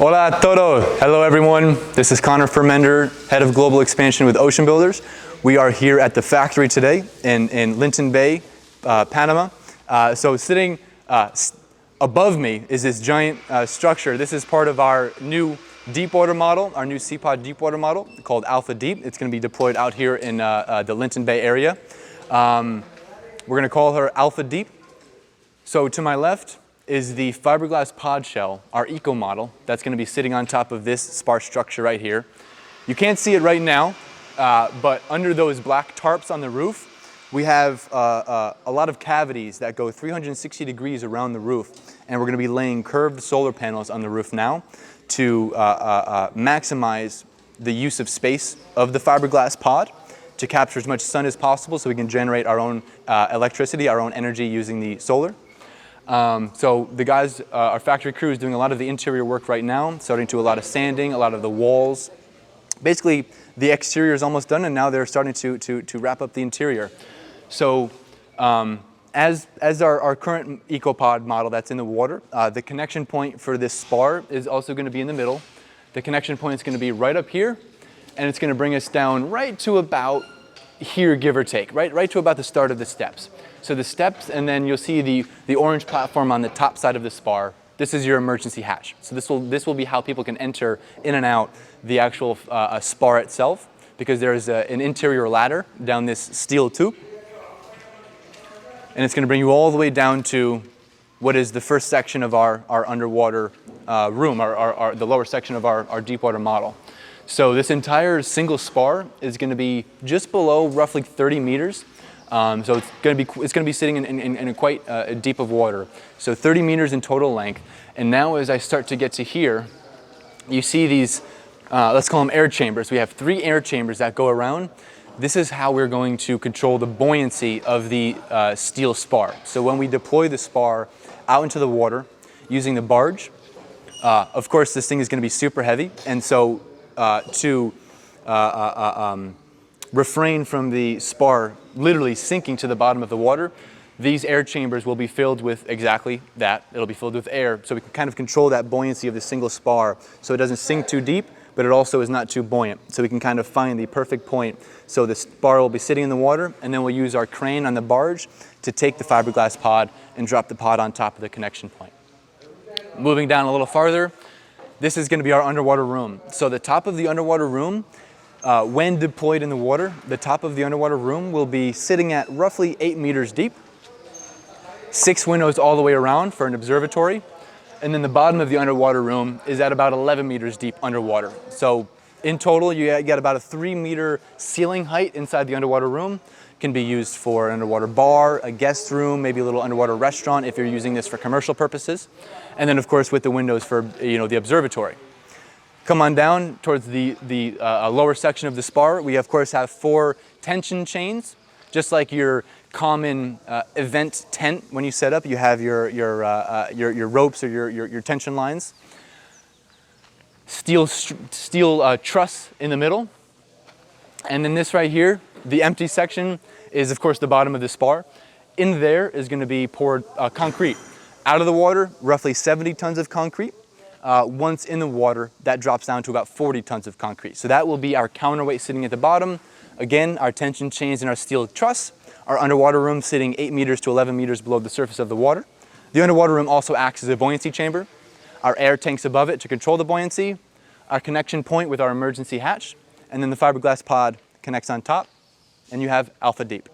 Hola a todos. Hello everyone. This is Connor Fermender, Head of Global Expansion with Ocean Builders. We are here at the factory today in Linton Bay, Panama. So sitting above me is this giant structure. This is part of our new deep water model, our new SeaPod deep water model called Alpha Deep. It's going to be deployed out here in the Linton Bay area. We're going to call her Alpha Deep. So to my left is the fiberglass pod shell, our eco model, that's going to be sitting on top of this spar structure right here. You can't see it right now, but under those black tarps on the roof, we have a lot of cavities that go 360 degrees around the roof, and we're going to be laying curved solar panels on the roof now to maximize the use of space of the fiberglass pod to capture as much sun as possible so we can generate our own electricity, our own energy using the solar. So the guys, our factory crew is doing a lot of the interior work right now, starting to do a lot of sanding, a lot of the walls. Basically, the exterior is almost done, and now they're starting to wrap up the interior. So as our current EcoPod model that's in the water, the connection point for this spar is also going to be in the middle. The connection point is going to be right up here, and it's going to bring us down right to about here, give or take, right to about the start of the steps. So the steps, and then you'll see the orange platform on the top side of the spar. This is your emergency hatch. So this will be how people can enter in and out the actual spar itself, because there is an interior ladder down this steel tube. And it's going to bring you all the way down to what is the first section of our underwater room, the lower section of our deep water model. So this entire single spar is going to be just below roughly 30 meters. So it's going to be sitting in a quite deep of water. So 30 meters in total length. And now as I start to get to here, you see these, let's call them air chambers. We have 3 air chambers that go around. This is how we're going to control the buoyancy of the steel spar. So when we deploy the spar out into the water using the barge, of course this thing is going to be super heavy. And so to refrain from the spar literally sinking to the bottom of the water, these air chambers will be filled with exactly that. It'll be filled with air, so we can kind of control that buoyancy of the single spar so it doesn't sink too deep, but it also is not too buoyant. So we can kind of find the perfect point. So the spar will be sitting in the water, and then we'll use our crane on the barge to take the fiberglass pod and drop the pod on top of the connection point. Moving down a little farther, this is going to be our underwater room. So the top of the underwater room, when deployed in the water, the top of the underwater room will be sitting at roughly 8 meters deep, 6 windows all the way around for an observatory, and then the bottom of the underwater room is at about 11 meters deep underwater. So in total, you get about a 3-meter ceiling height inside the underwater room. Can be used for an underwater bar, a guest room, maybe a little underwater restaurant if you're using this for commercial purposes. And then of course with the windows for the observatory. Come on down towards the lower section of the spar. We of course have 4 tension chains, just like your common event tent. When you set up, you have your ropes or your tension lines. Steel truss in the middle, and then this right here, the empty section, is of course the bottom of the spar. In there is going to be poured concrete. Out of the water, roughly 70 tons of concrete. Once in the water, that drops down to about 40 tons of concrete. So that will be our counterweight sitting at the bottom. Again, our tension chains and our steel truss. Our underwater room sitting 8 meters to 11 meters below the surface of the water. The underwater room also acts as a buoyancy chamber. Our air tanks above it to control the buoyancy. Our connection point with our emergency hatch. And then the fiberglass pod connects on top. And you have Alpha Deep.